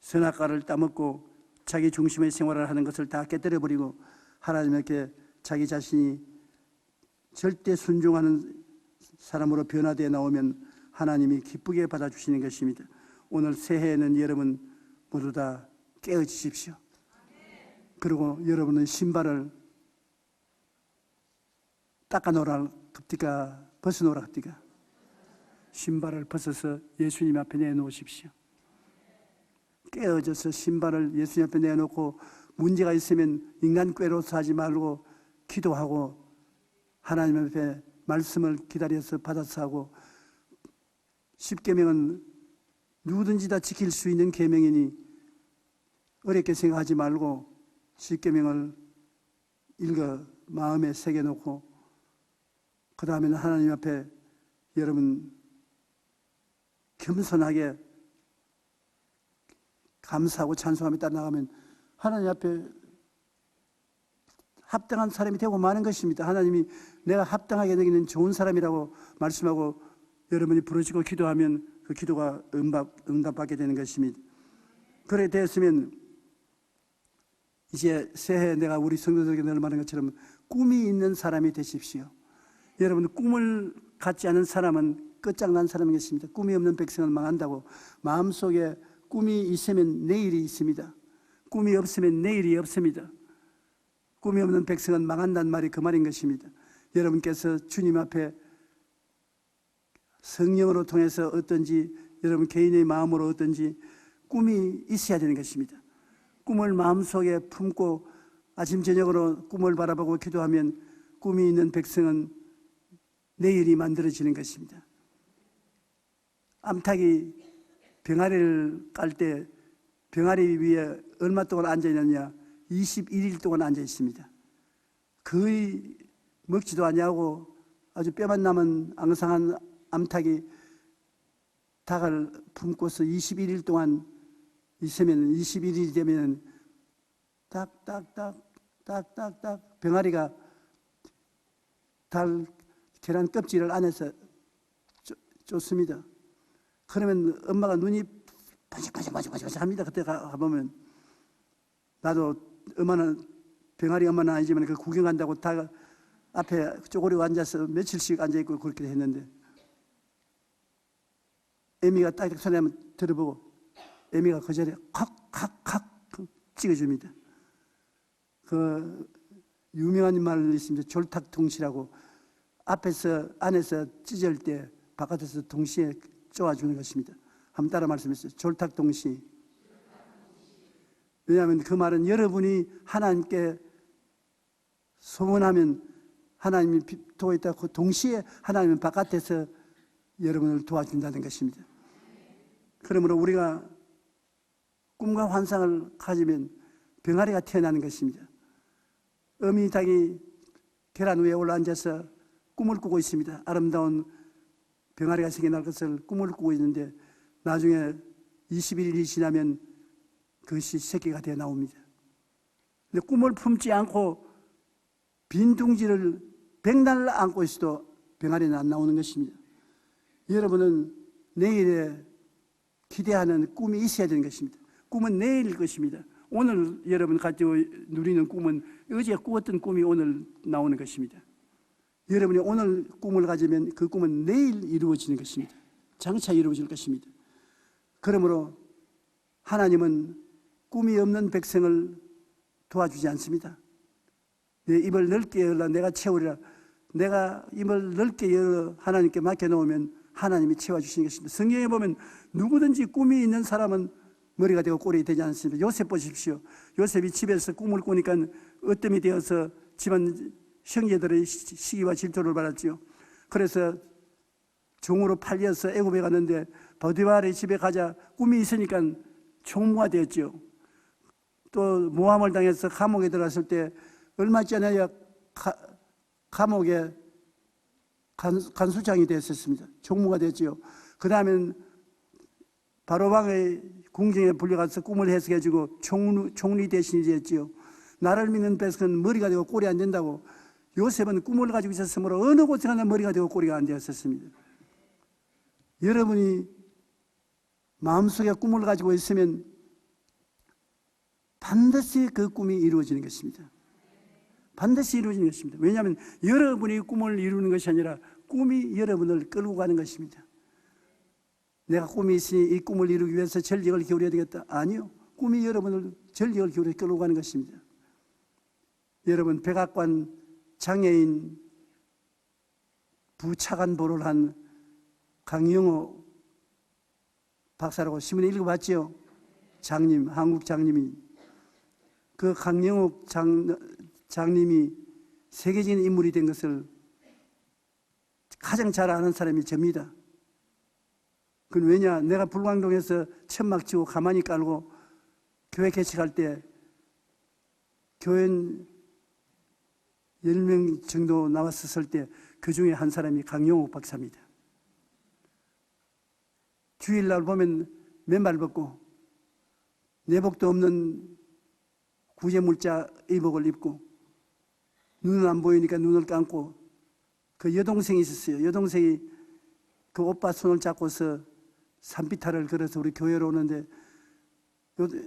선악과를 따먹고 자기 중심의 생활을 하는 것을 다 깨뜨려버리고 하나님께 자기 자신이 절대 순종하는 사람으로 변화되어 나오면 하나님이 기쁘게 받아주시는 것입니다. 오늘 새해에는 여러분 모두 다 깨어지십시오. 그리고 여러분은 신발을 닦아놓으라 급디가 벗어놓으라 급디가 신발을 벗어서 예수님 앞에 내놓으십시오. 깨어져서 신발을 예수님 앞에 내놓고 문제가 있으면 인간 꾀로서 하지 말고 기도하고 하나님 앞에 말씀을 기다려서 받아서 하고 십계명은 누구든지 다 지킬 수 있는 계명이니 어렵게 생각하지 말고 십계명을 읽어 마음에 새겨놓고 그 다음에는 하나님 앞에 여러분 겸손하게 감사하고 찬송하며 따라 나가면 하나님 앞에 합당한 사람이 되고 마는 것입니다. 하나님이 내가 합당하게 여기는 좋은 사람이라고 말씀하고 여러분이 부르시고 기도하면 그 기도가 응답받게 되는 것입니다. 그래 되었으면 이제 새해 내가 우리 성도들에게 늘 말하는 것처럼 꿈이 있는 사람이 되십시오. 여러분 꿈을 갖지 않은 사람은 끝장난 사람이겠습니다. 꿈이 없는 백성은 망한다고. 마음속에 꿈이 있으면 내일이 있습니다. 꿈이 없으면 내일이 없습니다. 꿈이 없는 백성은 망한다는 말이 그 말인 것입니다. 여러분께서 주님 앞에 성령으로 통해서 어떤지, 여러분 개인의 마음으로 어떤지 꿈이 있어야 되는 것입니다. 꿈을 마음속에 품고 아침 저녁으로 꿈을 바라보고 기도하면 꿈이 있는 백성은 내일이 만들어지는 것입니다. 암탉이 병아리를 깔 때 병아리 위에 얼마 동안 앉아 있느냐? 21일 동안 앉아 있습니다. 거의 먹지도 아니하고 아주 뼈만 남은 앙상한 암탉이 닭을 품고서 21일 동안 있으면 21일이 되면 딱딱딱 병아리가 달 계란 껍질을 안에서 쫓습니다. 그러면 엄마가 눈이 반짝반짝 합니다. 그때 가보면 나도 엄마는 병아리 엄마는 아니지만 그 구경한다고 다 앞에 쪼그리고 앉아서 며칠씩 앉아있고 그렇게 했는데 애미가 딱 손에 한번 들어보고 애미가 그 자리에 칵칵칵 찍어줍니다. 그 유명한 말이 있습니다. 졸탁동시라고 안에서 찢을 때 바깥에서 동시에 쪼아주는 것입니다. 한번 따라 말씀했어요. 졸탁동시. 왜냐하면 그 말은 여러분이 하나님께 소원하면 하나님이 도와있다고 동시에 하나님은 바깥에서 여러분을 도와준다는 것입니다. 그러므로 우리가 꿈과 환상을 가지면 병아리가 태어나는 것입니다. 어미 닭이 계란 위에 올라앉아서 꿈을 꾸고 있습니다. 아름다운 병아리가 생겨날 것을 꿈을 꾸고 있는데 나중에 21일이 지나면 그것이 새끼가 되어 나옵니다. 근데 꿈을 품지 않고 빈 둥지를 백날 안고 있어도 병아리는 안 나오는 것입니다. 여러분은 내일에 기대하는 꿈이 있어야 되는 것입니다. 꿈은 내일 것입니다. 오늘 여러분 가지고 누리는 꿈은 어제 꾸었던 꿈이 오늘 나오는 것입니다. 여러분이 오늘 꿈을 가지면 그 꿈은 내일 이루어지는 것입니다. 장차 이루어질 것입니다. 그러므로 하나님은 꿈이 없는 백성을 도와주지 않습니다. 내 입을 넓게 열라 내가 채우리라. 내가 입을 넓게 열어 하나님께 맡겨놓으면 하나님이 채워주시는 것입니다. 성경에 보면 누구든지 꿈이 있는 사람은 머리가 되고 꼬리 되지 않습니다. 요셉 보십시오. 요셉이 집에서 꿈을 꾸니까 어뜸이 되어서 집안 형제들의 시기와 질투를 받았지요. 그래서 종으로 팔려서 애굽에 갔는데 보디발의 집에 가자 꿈이 있으니까 총무가 되었죠. 또 모함을 당해서 감옥에 들어갔을 때 얼마 전에 감옥에 간수장이 되었습니다. 총무가 됐죠. 그 다음엔 바로왕의 궁정에 불려가서 꿈을 해석해주고 총리 대신이 됐죠. 나를 믿는 백성은 머리가 되고 꼬리 안 된다고. 요셉은 꿈을 가지고 있었으므로 어느 곳에 가나 머리가 되고 꼬리가 안 되었습니다. 여러분이 마음속에 꿈을 가지고 있으면 반드시 그 꿈이 이루어지는 것입니다. 반드시 이루어지는 것입니다. 왜냐하면 여러분이 꿈을 이루는 것이 아니라 꿈이 여러분을 끌고 가는 것입니다. 내가 꿈이 있으니 이 꿈을 이루기 위해서 전력을 기울여야 되겠다. 아니요. 꿈이 여러분을 전력을 기울여 끌고 가는 것입니다. 여러분 백악관 장애인 부차관 보를 한 강영호 박사라고 신문에 읽어봤죠? 장님, 한국 장님이. 그 강영호 장님이 세계적인 인물이 된 것을 가장 잘 아는 사람이 접니다. 그건 왜냐? 내가 불광동에서 천막 치고 가만히 깔고 교회 개척할 때 교인 10명 정도 나왔었을 때 그 중에 한 사람이 강용옥 박사입니다. 주일날 보면 맨발 벗고 내복도 없는 구제물자 의복을 입고 눈은 안 보이니까 눈을 감고 그 여동생이 있었어요. 여동생이 그 오빠 손을 잡고서 산비탈을 걸어서 우리 교회로 오는데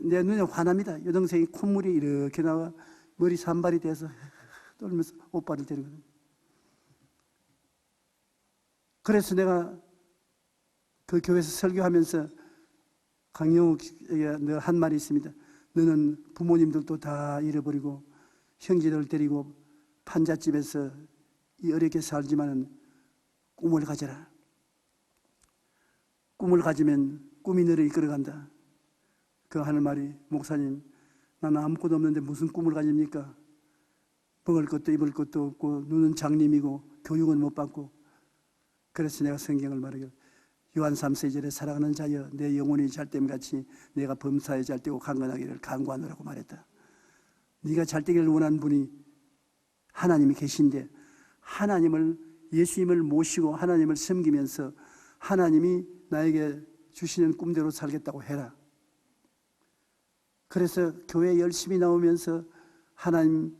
내 눈에 환합니다. 여동생이 콧물이 이렇게 나와 머리 산발이 돼서 떨면서 오빠를 데리거든요. 그래서 내가 그 교회에서 설교하면서 강영욱에게 늘 한 말이 있습니다. 너는 부모님들도 다 잃어버리고 형제들 데리고 판잣집에서 이 어렵게 살지만은 꿈을 가져라. 꿈을 가지면 꿈이 너를 이끌어간다. 그 하는 말이, 목사님, 나는 아무것도 없는데 무슨 꿈을 가집니까? 먹을 것도 입을 것도 없고 눈은 장님이고 교육은 못 받고. 그래서 내가 성경을 말하기를, 요한 3세절에 사랑하는 자여 내 영혼이 잘됨같이 내가 범사에 잘되고 강건하기를 간구하노라고 말했다. 네가 잘되기를 원하는 분이 하나님이 계신데, 하나님을, 예수님을 모시고 하나님을 섬기면서 하나님이 나에게 주시는 꿈대로 살겠다고 해라. 그래서 교회에 열심히 나오면서 하나님,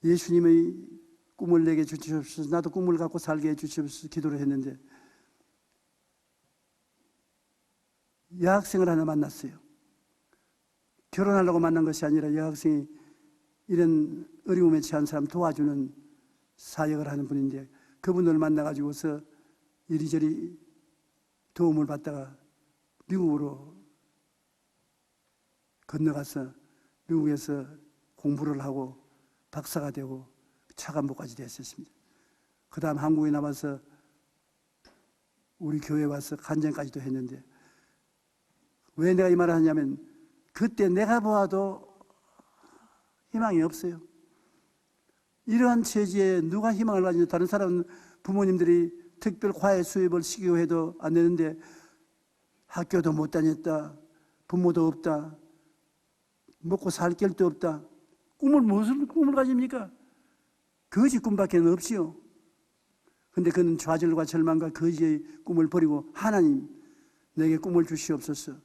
예수님의 꿈을 내게 주시옵소서, 나도 꿈을 갖고 살게 해주시옵소서 기도를 했는데, 여학생을 하나 만났어요. 결혼하려고 만난 것이 아니라 여학생이 이런 어려움에 처한 사람 도와주는 사역을 하는 분인데, 그분을 만나가지고서 이리저리 도움을 받다가 미국으로 건너가서 미국에서 공부를 하고 박사가 되고 차관보까지 됐었습니다. 그 다음 한국에 남아서 우리 교회에 와서 간증까지도 했는데, 왜 내가 이 말을 하냐면, 그때 내가 보아도 희망이 없어요. 이러한 처지에 누가 희망을 가지냐. 다른 사람은 부모님들이 특별 과외 수업을 시키고 해도 안 되는데, 학교도 못 다녔다, 부모도 없다, 먹고 살 길도 없다. 무슨 꿈을 가집니까? 거지 꿈밖에 없지요. 근데 그는 좌절과 절망과 거지의 꿈을 버리고, 하나님, 내게 꿈을 주시옵소서.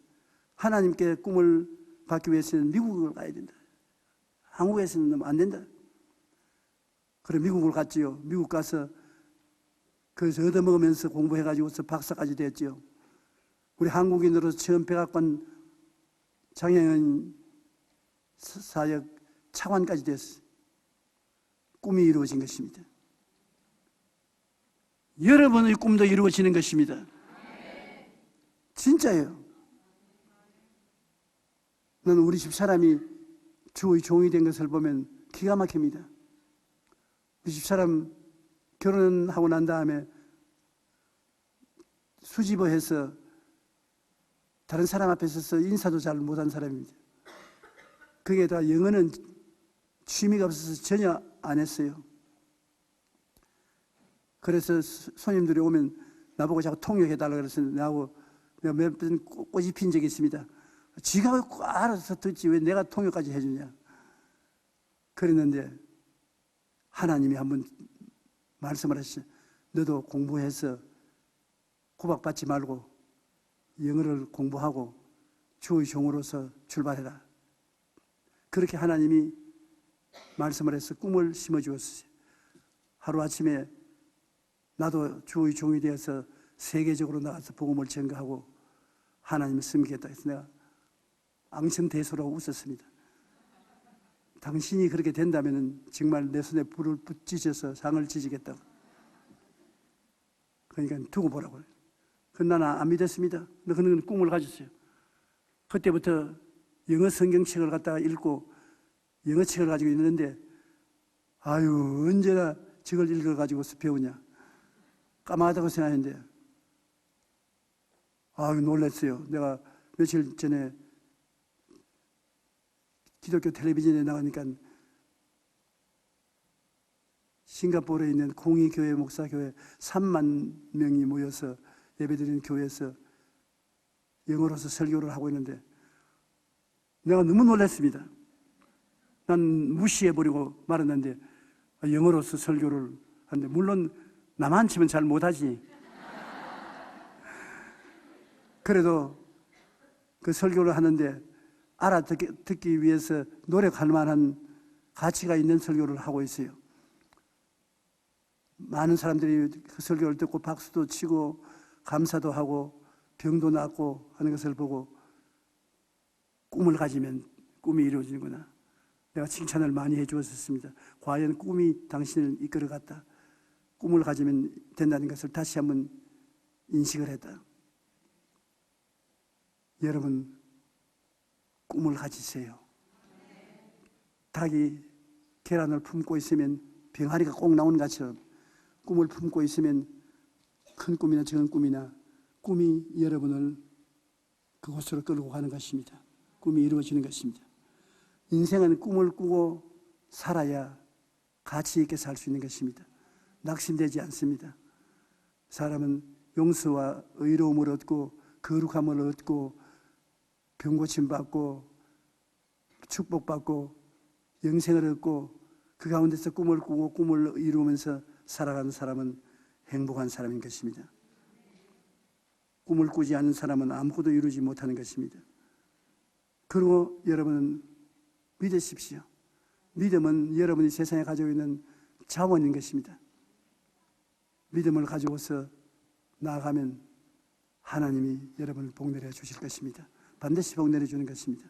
하나님께 꿈을 받기 위해서는 미국을 가야 된다. 한국에서는 안 된다. 그래 미국을 갔지요. 미국 가서 그래서 얻어먹으면서 공부해가지고서 박사까지 됐지요. 우리 한국인으로서 처음 백악관 장애인 사역 차관까지 됐어요. 꿈이 이루어진 것입니다. 여러분의 꿈도 이루어지는 것입니다. 진짜예요. 나는 우리 집 사람이 주의 종이 된 것을 보면 기가 막힙니다. 우리 집 사람 결혼하고 난 다음에 수집어해서 다른 사람 앞에 서서 인사도 잘 못한 사람입니다. 그게 다 영어는 취미가 없어서 전혀 안 했어요. 그래서 손님들이 오면 나보고 자꾸 통역해달라고 그래서 나하고 내가 몇 번 꼬집 핀 적이 있습니다. 지가 알아서 듣지 왜 내가 통역까지 해주냐. 그랬는데 하나님이 한번 말씀을 하시죠. 너도 공부해서 구박받지 말고 영어를 공부하고 주의 종으로서 출발해라. 그렇게 하나님이 말씀을 해서 꿈을 심어주었어요. 하루아침에 나도 주의 종이 되어서 세계적으로 나가서 복음을 전가하고 하나님을 섬기겠다 해서 내가 앙청대소라고 웃었습니다. 당신이 그렇게 된다면 정말 내 손에 불을 붙이셔서 상을 지지겠다고. 그러니까 두고 보라고요. 그건 나는 안 믿었습니다. 그는 꿈을 가졌어요. 그때부터 영어 성경책을 갖다가 읽고 영어 책을 가지고 있는데, 아유 언제나 저걸 읽어가지고서 배우냐. 까마하다고 생각했는데, 아유 놀랐어요. 내가 며칠 전에 기독교 텔레비전에 나가니까 싱가포르에 있는 공의교회 목사교회 3만 명이 모여서 예배드리는 교회에서 영어로서 설교를 하고 있는데 내가 너무 놀랐습니다. 난 무시해버리고 말았는데 영어로서 설교를 하는데, 물론 나만 치면 잘 못하지. 그래도 그 설교를 하는데 알아듣기 위해서 노력할 만한 가치가 있는 설교를 하고 있어요. 많은 사람들이 그 설교를 듣고 박수도 치고 감사도 하고 병도 낫고 하는 것을 보고 꿈을 가지면 꿈이 이루어지는구나. 내가 칭찬을 많이 해주었습니다. 과연 꿈이 당신을 이끌어갔다. 꿈을 가지면 된다는 것을 다시 한번 인식을 했다. 여러분, 꿈을 가지세요. 닭이 계란을 품고 있으면 병아리가 꼭 나오는 것처럼 꿈을 품고 있으면 큰 꿈이나 작은 꿈이나 꿈이 여러분을 그곳으로 끌고 가는 것입니다. 꿈이 이루어지는 것입니다. 인생은 꿈을 꾸고 살아야 가치 있게 살 수 있는 것입니다. 낙심되지 않습니다. 사람은 용서와 의로움을 얻고 거룩함을 얻고 병고침 받고 축복받고 영생을 얻고 그 가운데서 꿈을 꾸고 꿈을 이루면서 살아가는 사람은 행복한 사람인 것입니다. 꿈을 꾸지 않는 사람은 아무것도 이루지 못하는 것입니다. 그리고 여러분은 믿으십시오. 믿음은 여러분이 세상에 가지고 있는 자원인 것입니다. 믿음을 가지고서 나아가면 하나님이 여러분을 복 내려 주실 것입니다. 반드시 복 내려 주는 것입니다.